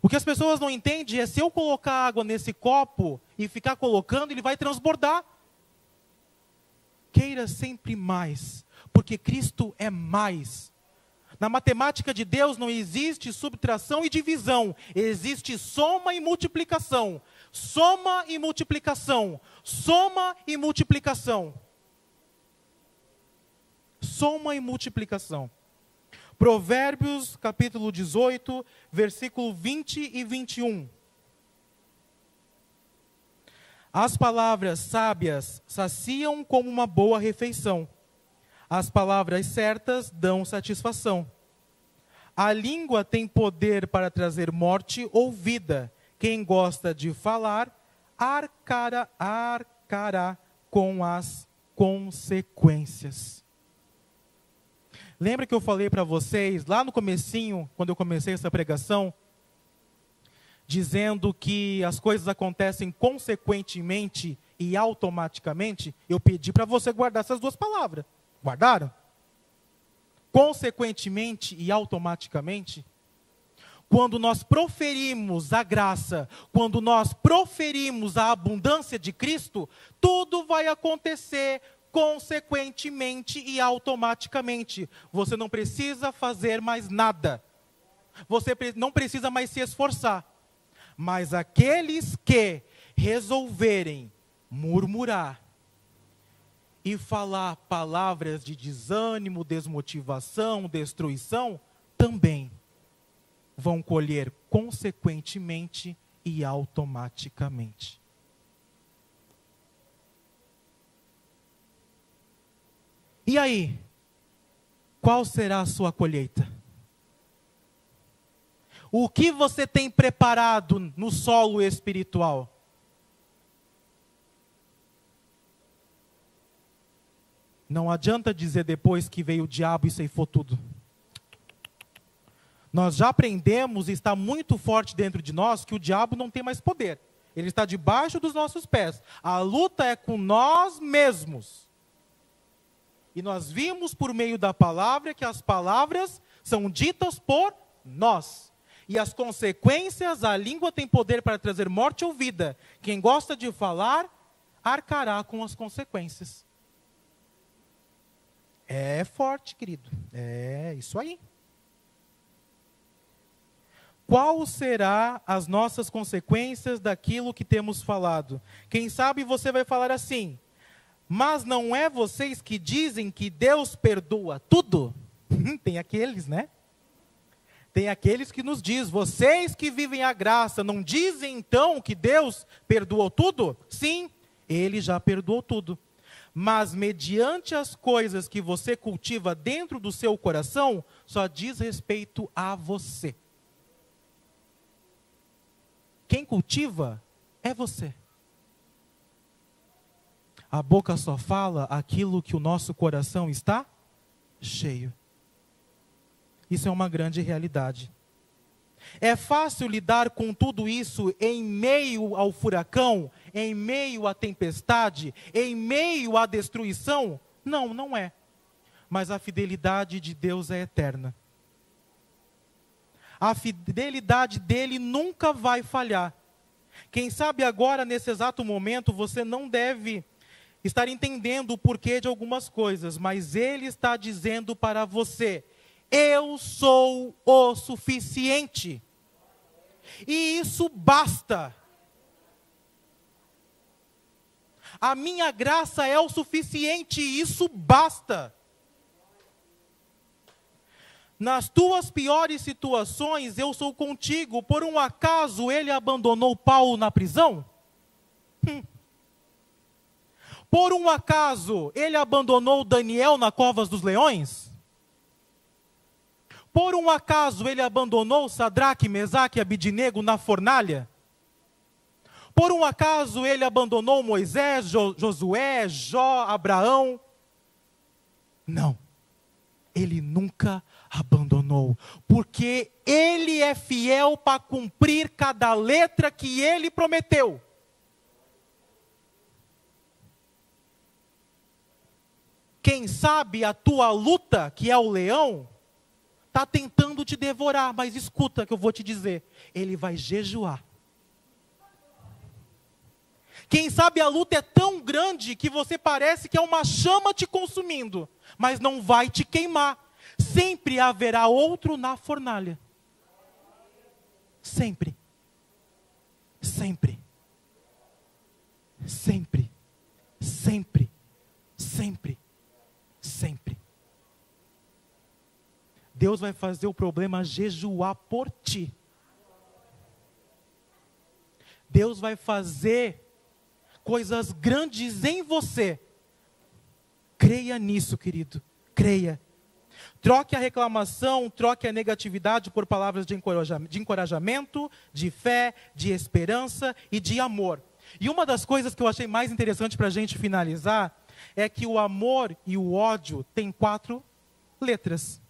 O que as pessoas não entendem é se eu colocar água nesse copo e ficar colocando, ele vai transbordar. Queira sempre mais, porque Cristo é mais. Na matemática de Deus não existe subtração e divisão, existe soma e multiplicação. Soma e multiplicação. Soma e multiplicação. Soma e multiplicação. Provérbios, capítulo 18, versículo 20 e 21. As palavras sábias saciam como uma boa refeição. As palavras certas dão satisfação. A língua tem poder para trazer morte ou vida. Quem gosta de falar, arcará com as consequências. Lembra que eu falei para vocês, lá no comecinho, quando eu comecei essa pregação, dizendo que as coisas acontecem consequentemente e automaticamente? Eu pedi para você guardar essas duas palavras. Guardaram? Consequentemente e automaticamente. Quando nós proferimos a graça, quando nós proferimos a abundância de Cristo, tudo vai acontecer consequentemente e automaticamente. Você não precisa fazer mais nada. Você não precisa mais se esforçar. Mas aqueles que resolverem murmurar e falar palavras de desânimo, desmotivação, destruição, também vão colher consequentemente e automaticamente. E aí, qual será a sua colheita? O que você tem preparado no solo espiritual? Não adianta dizer depois que veio o diabo e ceifou tudo. Nós já aprendemos e está muito forte dentro de nós que o diabo não tem mais poder. Ele está debaixo dos nossos pés. A luta é com nós mesmos. E nós vimos por meio da palavra que as palavras são ditas por nós. E as consequências, a língua tem poder para trazer morte ou vida. Quem gosta de falar, arcará com as consequências. É forte, querido. É isso aí. Qual será as nossas consequências daquilo que temos falado? Quem sabe você vai falar assim: Mas não é vocês que dizem que Deus perdoa tudo? Tem aqueles, né? Tem aqueles que nos dizem, vocês que vivem a graça, não dizem então que Deus perdoou tudo? Sim, Ele já perdoou tudo. Mas mediante as coisas que você cultiva dentro do seu coração, só diz respeito a você. Quem cultiva é você. A boca só fala aquilo que o nosso coração está cheio. Isso é uma grande realidade. É fácil lidar com tudo isso em meio ao furacão, em meio à tempestade, em meio à destruição? Não, não é. Mas a fidelidade de Deus é eterna. A fidelidade dele nunca vai falhar. Quem sabe agora, nesse exato momento, você não deve estar entendendo o porquê de algumas coisas, mas ele está dizendo para você: eu sou o suficiente. E isso basta. A minha graça é o suficiente, e isso basta. Nas tuas piores situações, eu sou contigo. Por um acaso ele abandonou Paulo na prisão? Por um acaso ele abandonou Daniel na cova dos leões? Por um acaso ele abandonou Sadraque, Mesaque e Abidnego na fornalha? Por um acaso ele abandonou Moisés, Josué, Jó, Abraão? Não. Ele nunca abandonou, porque ele é fiel para cumprir cada letra que ele prometeu. Quem sabe a tua luta, que é o leão, está tentando te devorar, mas escuta que eu vou te dizer, ele vai jejuar. Quem sabe a luta é tão grande que você parece que é uma chama te consumindo, mas não vai te queimar. Sempre haverá outro na fornalha. Sempre. Sempre. Sempre. Sempre. Sempre. Sempre. Deus vai fazer o problema jejuar por ti. Deus vai fazer coisas grandes em você. Creia nisso, querido. Creia. Troque a reclamação, troque a negatividade por palavras de encorajamento, de fé, de esperança e de amor. E uma das coisas que eu achei mais interessante para a gente finalizar é que o amor e o ódio têm 4 letras.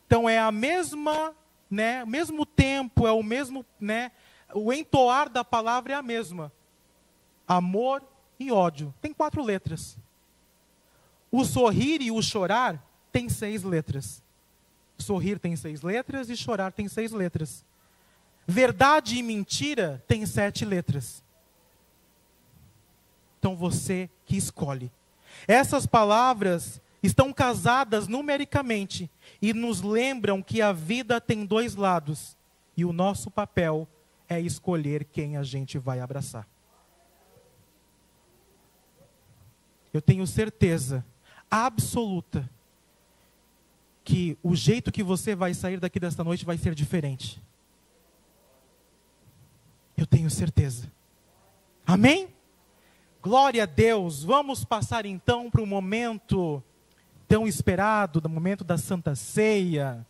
Então é a mesma, né, mesmo tempo, é o mesmo, né, o entoar da palavra é a mesma. Amor e ódio. Tem 4 letras. O sorrir e o chorar tem 6 letras. Sorrir tem 6 letras e chorar tem 6 letras. Verdade e mentira tem 7 letras. Então você que escolhe. Essas palavras estão casadas numericamente e nos lembram que a vida tem 2 lados. E o nosso papel é escolher quem a gente vai abraçar. Eu tenho certeza absoluta que o jeito que você vai sair daqui desta noite vai ser diferente. Eu tenho certeza. Amém? Glória a Deus. Vamos passar então para o momento tão esperado, do momento da Santa Ceia.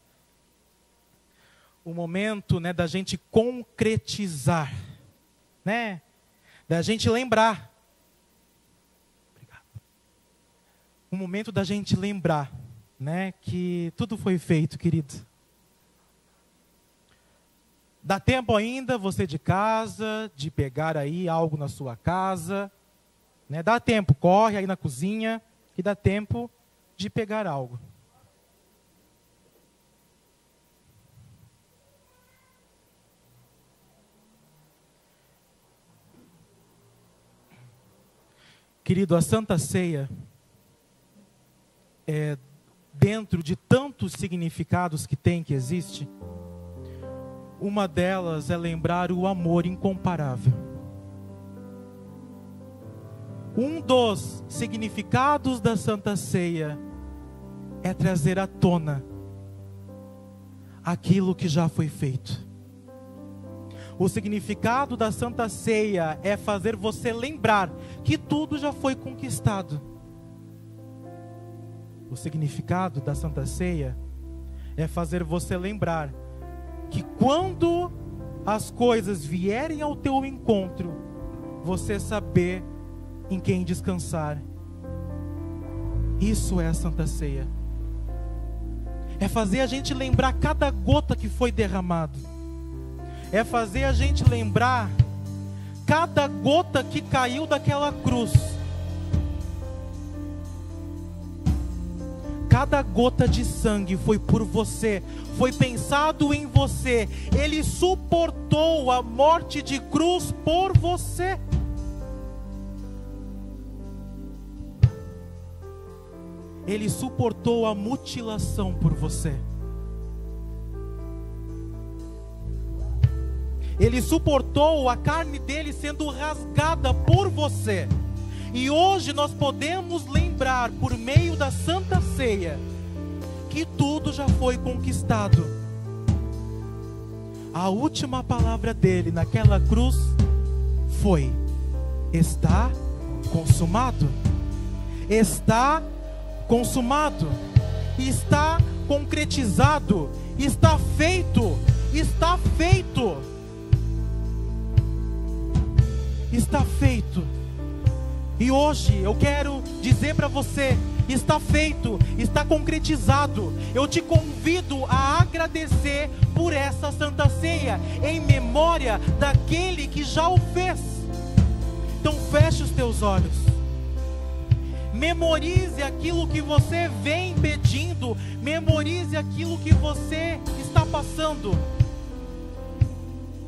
O momento, né, da gente concretizar, né? Da gente lembrar. Um momento da gente lembrar, né, que tudo foi feito, querido. Dá tempo ainda, você de casa, de pegar aí algo na sua casa, né? Dá tempo, corre aí na cozinha e dá tempo de pegar algo. Querido, a Santa Ceia dentro de tantos significados que tem, que existe, uma delas é lembrar o amor incomparável. Um dos significados da Santa Ceia é trazer à tona aquilo que já foi feito. O significado da Santa Ceia é fazer você lembrar que tudo já foi conquistado. O significado da Santa Ceia é fazer você lembrar que quando as coisas vierem ao teu encontro, você saber em quem descansar. Isso é a Santa Ceia. É fazer a gente lembrar cada gota que foi derramado. É fazer a gente lembrar cada gota que caiu daquela cruz. Cada gota de sangue foi por você, foi pensado em você. Ele suportou a morte de cruz por você. Ele suportou a mutilação por você. Ele suportou a carne dele sendo rasgada por você. E hoje nós podemos lembrar, por meio da Santa Ceia, que tudo já foi conquistado. A última palavra dele naquela cruz foi: está consumado. Está consumado. Está concretizado. Está feito. Está feito. Está feito. E hoje eu quero dizer para você: está feito, está concretizado. Eu te convido a agradecer por essa Santa Ceia, em memória daquele que já o fez. Então feche os teus olhos. Memorize aquilo que você vem pedindo. Memorize aquilo que você está passando.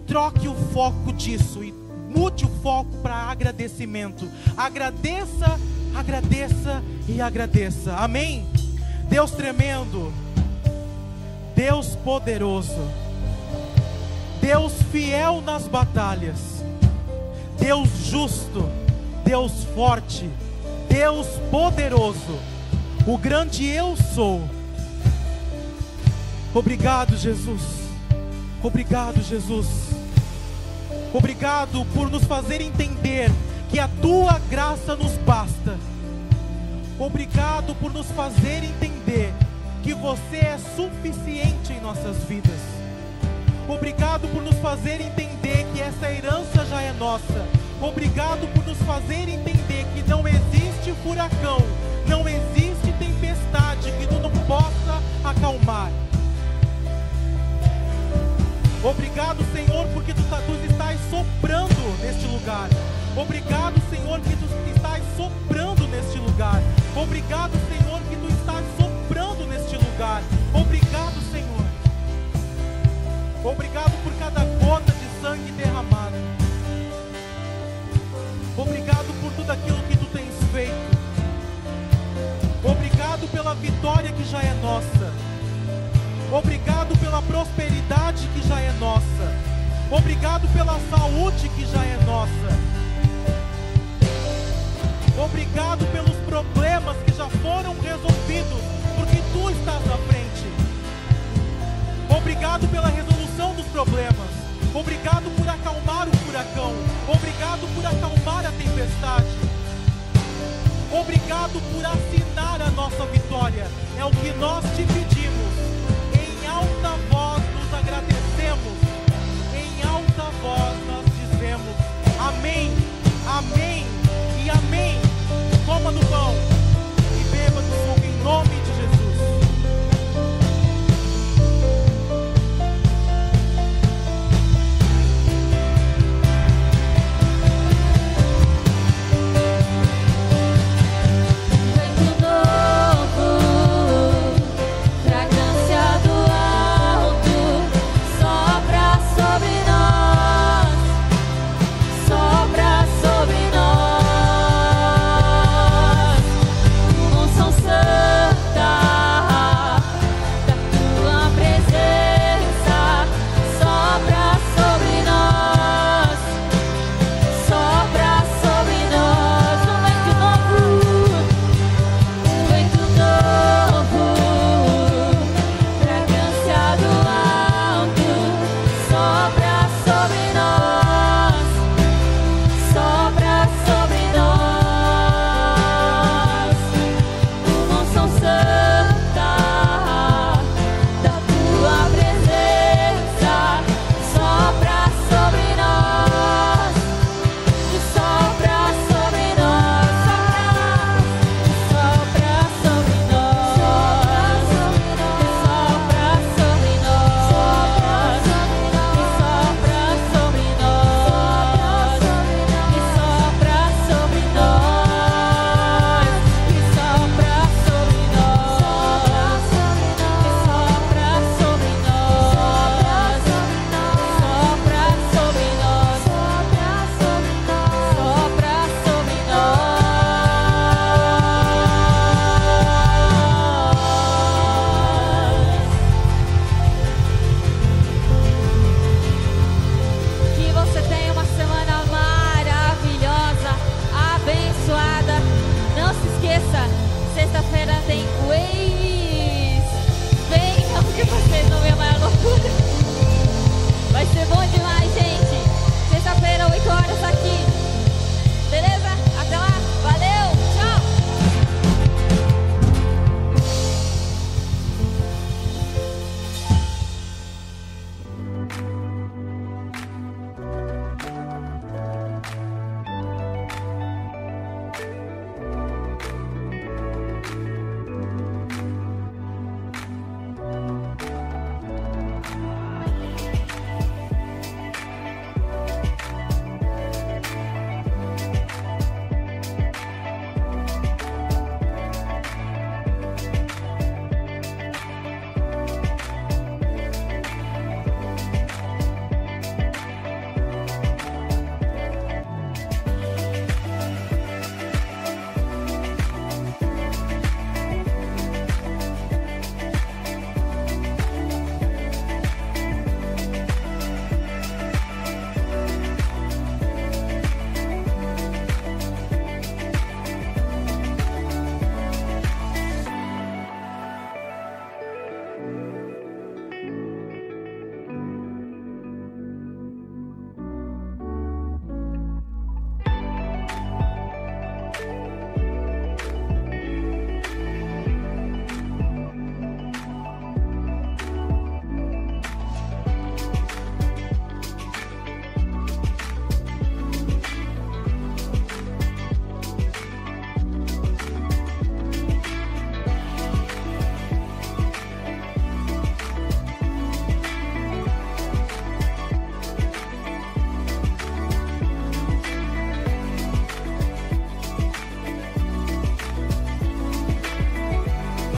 Troque o foco disso e mude o foco para agradecimento. Agradeça, agradeça e agradeça. Amém? Deus tremendo, Deus poderoso, Deus fiel nas batalhas, Deus justo, Deus forte, Deus poderoso, o grande eu sou. Obrigado, Jesus. Obrigado, Jesus. Obrigado por nos fazer entender que a tua graça nos basta. Obrigado por nos fazer entender que você é suficiente em nossas vidas. Obrigado por nos fazer entender que essa herança já é nossa. Obrigado por nos fazer entender que não existe furacão, não existe tempestade que tu não possa acalmar. Obrigado, Senhor, porque tu estás soprando neste lugar. Obrigado, Senhor, que tu estás soprando neste lugar. Obrigado, Senhor, que tu estás soprando neste lugar. Obrigado, Senhor. Obrigado por cada gota de sangue derramado. Obrigado por tudo aquilo que tu tens feito. Obrigado pela vitória que já é nossa. Obrigado pela prosperidade que já é nossa. Obrigado pela saúde que já é nossa. Obrigado pelos problemas que já foram resolvidos, porque tu estás na frente. Obrigado pela resolução dos problemas. Obrigado por acalmar o furacão. Obrigado por acalmar a tempestade. Obrigado por assinar a nossa vitória. É o que nós te pedimos. Em alta voz nos agradecemos. Em alta voz nós dizemos amém.